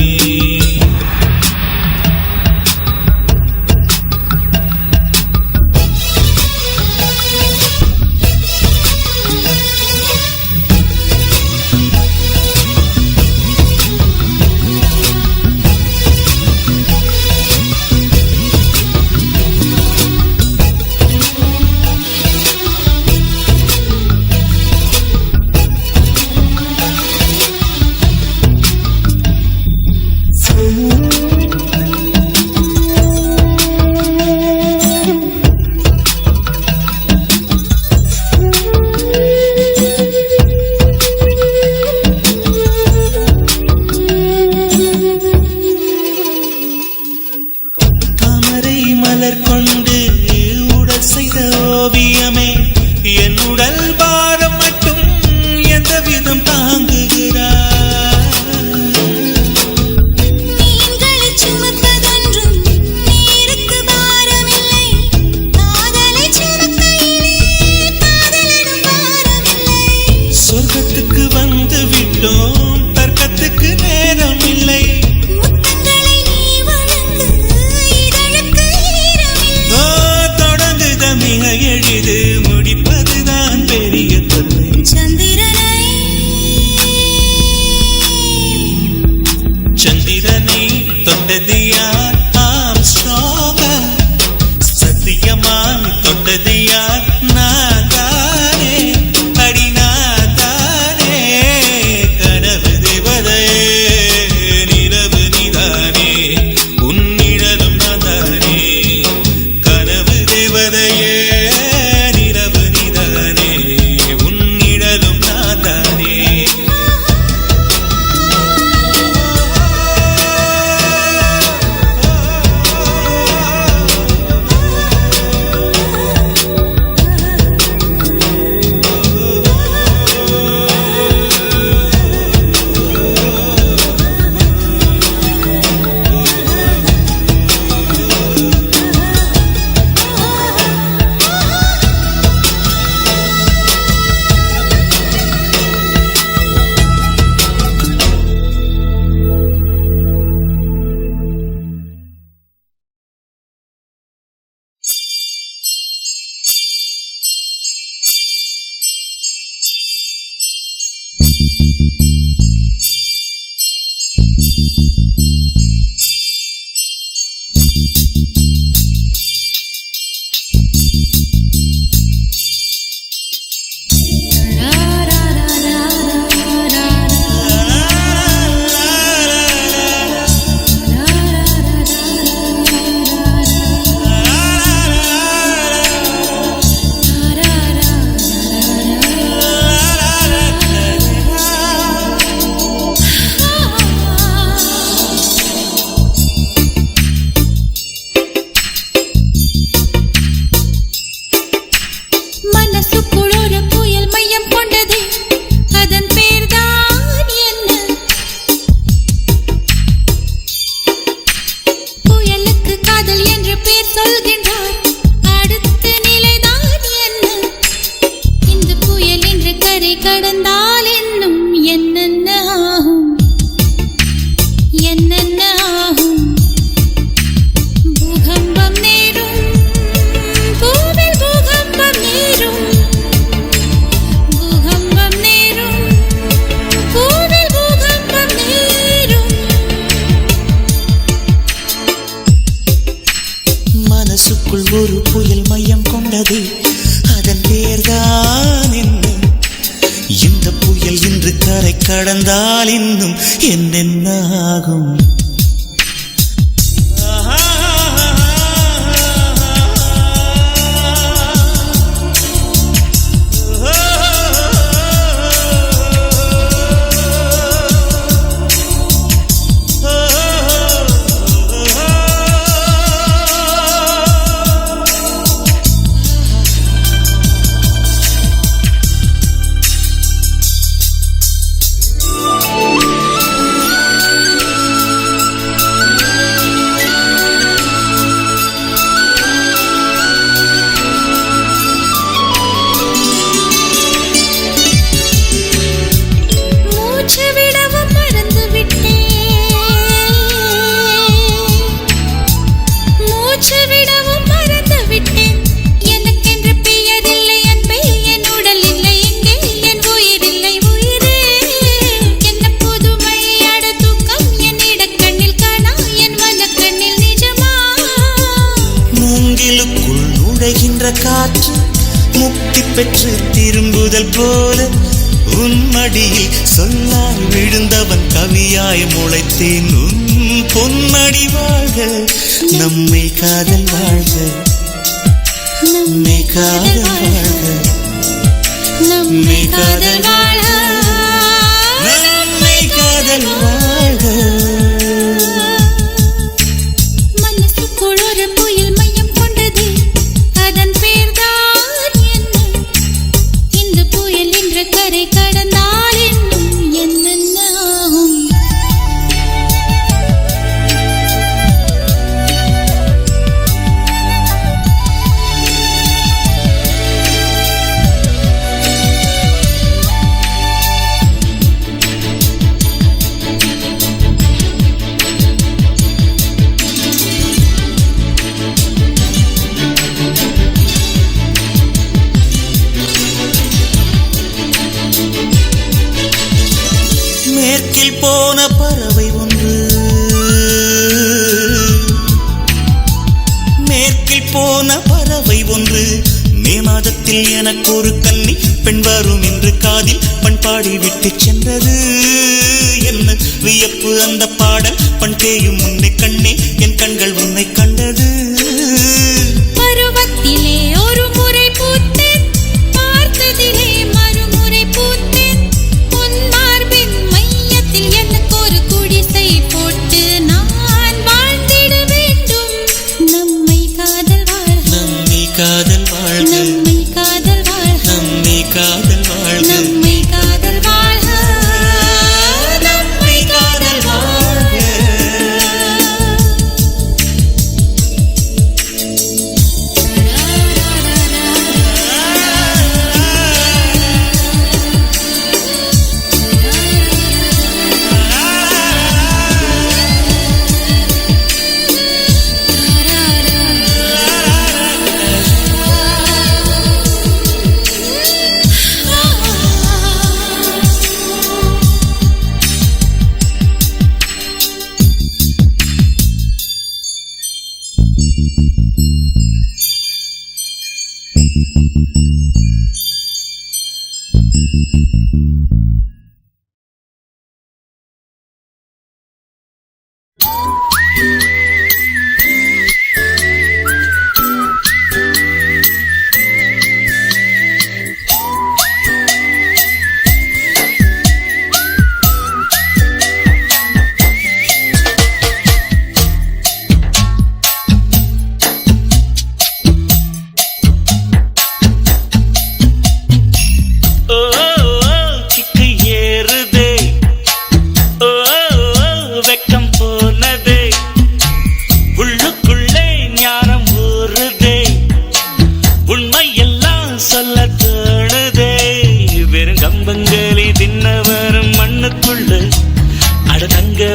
கடந்தால் இன்னும் என்னென்னாகும் மூங்கிலுக்குள் நுழைகின்ற காற்று முக்தி பெற்று திரும்புதல் போல உன் மடியில் சொல்லால் விழுந்தவன் கவியாய் முளைத்தேன் உன் பொன்மடி வாழ்க நம்மை காதல் வாழ்க நம்மை காதல் வாழ்க நம்மை காதல் வாழ்க நம்மை காதல் வாழ்க மனசுக்குள் ஒரு புயல் மையம் கொண்டது அதன் பேர்தான் என்ன இந்த புயல் என்ற கரை கடந்தால் இன்னும் என்னென்ன ஆகும் மேற்கில் போன பறவை ஒன்று மேற்கில் போன பறவை ஒன்று மே மாதத்தில் எனக்கு ஒரு கன்னி பெண் வரும் என்று காதில் பண்பாடி விட்டு சென்றது என்ன வியப்பு அந்த பாடல் பண் தேயும் உன்னை கண்ணே என் கண்கள் உன்னை கண்டது பருவத்திலே ஒரு முறை பூத்தேன் பார்த்ததிலே மறுமுறை பூத்தேன் பொன் மார்பின் மையத்தில் எனக்கு ஒரு குடிசை போட்டு நான் வாழ்ந்திட வேண்டும் நம்மை காதல் வாழ்க நம்மை காதல் வாழ்க நம்மை காதல் வாழ்க நம்மை காதல் வாழ்க நம்மை காதல் வாழ்க நம்மை காதல் வாழ்க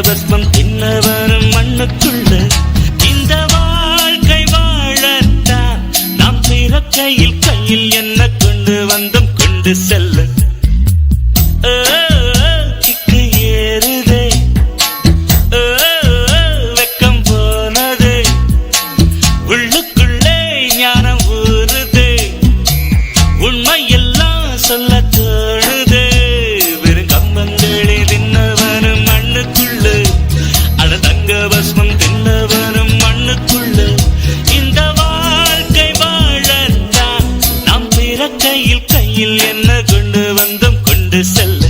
பஸ்மம் தின்னவரும் மண்ணுக்குள்ள இந்த வாழ்க்கை வாழத்தான் நாம் பிறக்கையில் கையில் என்ன கொண்டு வந்தும் கொண்டு செல்ல கிக்கு ஏறுதே வெக்கம் போனதே உள்ளுக்குள்ளே ஞானம் ஊறுதே உண்மை எல்லாம் சொல்ல தோணுதே வெறும் கம்பங்களே தின்னவனும் மண்ணுக்குள்ள அட தங்க பஸ்மம் தின்னவனும் மண்ணுக்குள்ள இந்த வாழ்க்கை வாழத்தான் நாம் பிறக்கையில் கையில் என்ன கொண்டு வந்தும் கொண்டு செல்ல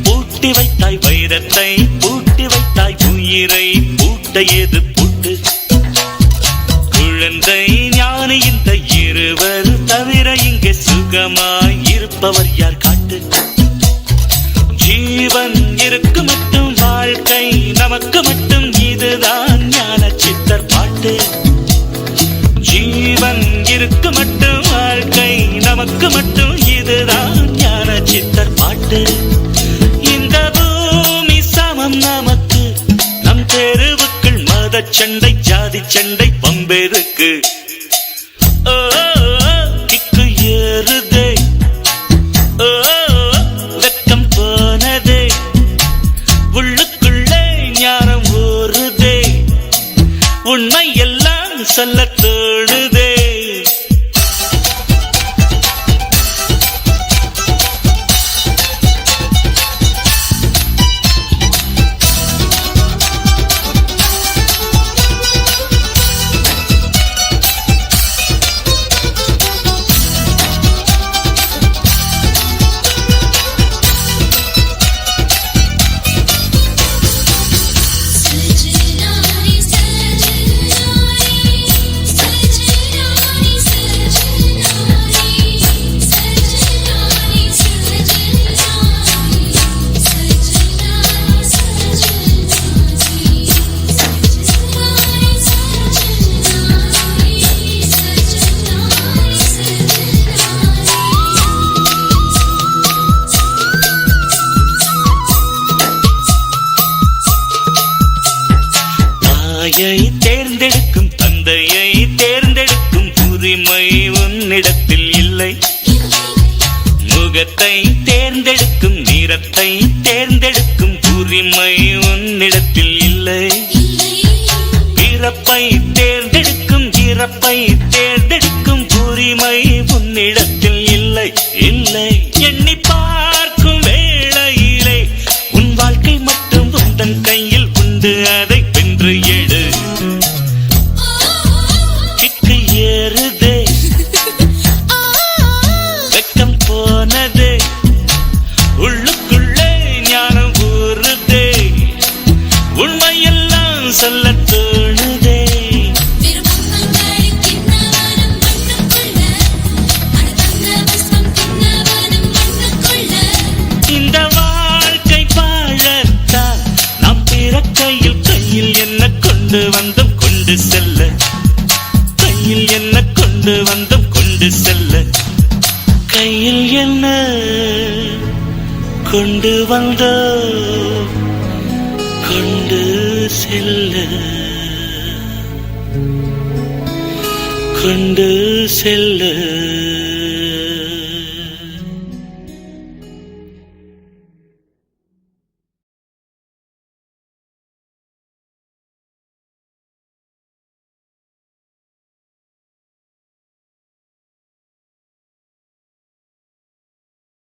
பூட்டி வைத்தாய் வைரத்தை பூட்டி வைத்தாய் உயிரை பூட்ட எது பூட்டு குழந்தை ஞானி இந்த இருவர் தவிர இங்கே சுகமாய் இருப்ப இருப்பவர் யார் காட்டு. ஜீவன் இருக்கு மட்டும் வாழ்க்கை நமக்கு மட்டும், இதுதான் ஞான சித்தர் பாட்டு. ஜீவன் இருக்கு மட்டும் வாழ்க்கை நமக்கு மட்டும், இதுதான் ஞான சித்தர் பாட்டு. இந்த பூமி சமம் நமக்கு, நம் தெருவுக்குள் மத சண்டை ஜாதி சண்டை பம்பெருக்கு. ஓ கிக்கு ஏறுதே, ஓ வெக்கம் போனதே, உள்ளுக்குள்ளே ஞானம் ஊறுதே, உண்மை எல்லாம் சொல்ல தோணுதே. சஜ்ஜனாரி சஜ்ஜனாரி சஜ்ஜனாரி சஜ்ஜனாரி சஜ்ஜனாரி தாயை தேர்ந்தெடுக்கும் தந்தையை தேர்ந்தெடுக்கும் உரிமை உன்னிடத்தில் இல்லை. முகத்தை தேர்ந்தெடுக்கும் நிறத்தை தேர்ந்தெடுக்கும் உரிமை உன்னிடத்தில் இல்லை. பிறப்பை தேர்ந்தெடுக்கும் இறப்பை தேர்ந்தெடுக்கும் உரிமை உன்னிடத்தில் இல்லை. இல்லை எண்ணி பார்க்கும் வேளையிலே உன் வாழ்க்கை மட்டும் உந்தன் கையில் உண்டு, அதை வென்று எடு. கிக்கு ஏறுதே, வெக்கம் போனதே, உள்ளுக்குள்ளே ஞானம் ஊறுதே, உண்மையெல்லாம் சொல்ல தோணுதே. இந்த வாழ்க்கை வாழத்தான் நாம் பிறக்கையில் கையில் என்ன கொண்டு வந்தோம் கொண்டு செல்ல, கையில் என்ன கொண்டு வந்தோம் கொண்டு செல்ல, கையில் என்ன கொண்டு வந்தோம் கொண்டு செல்ல, கொண்டு செல்ல.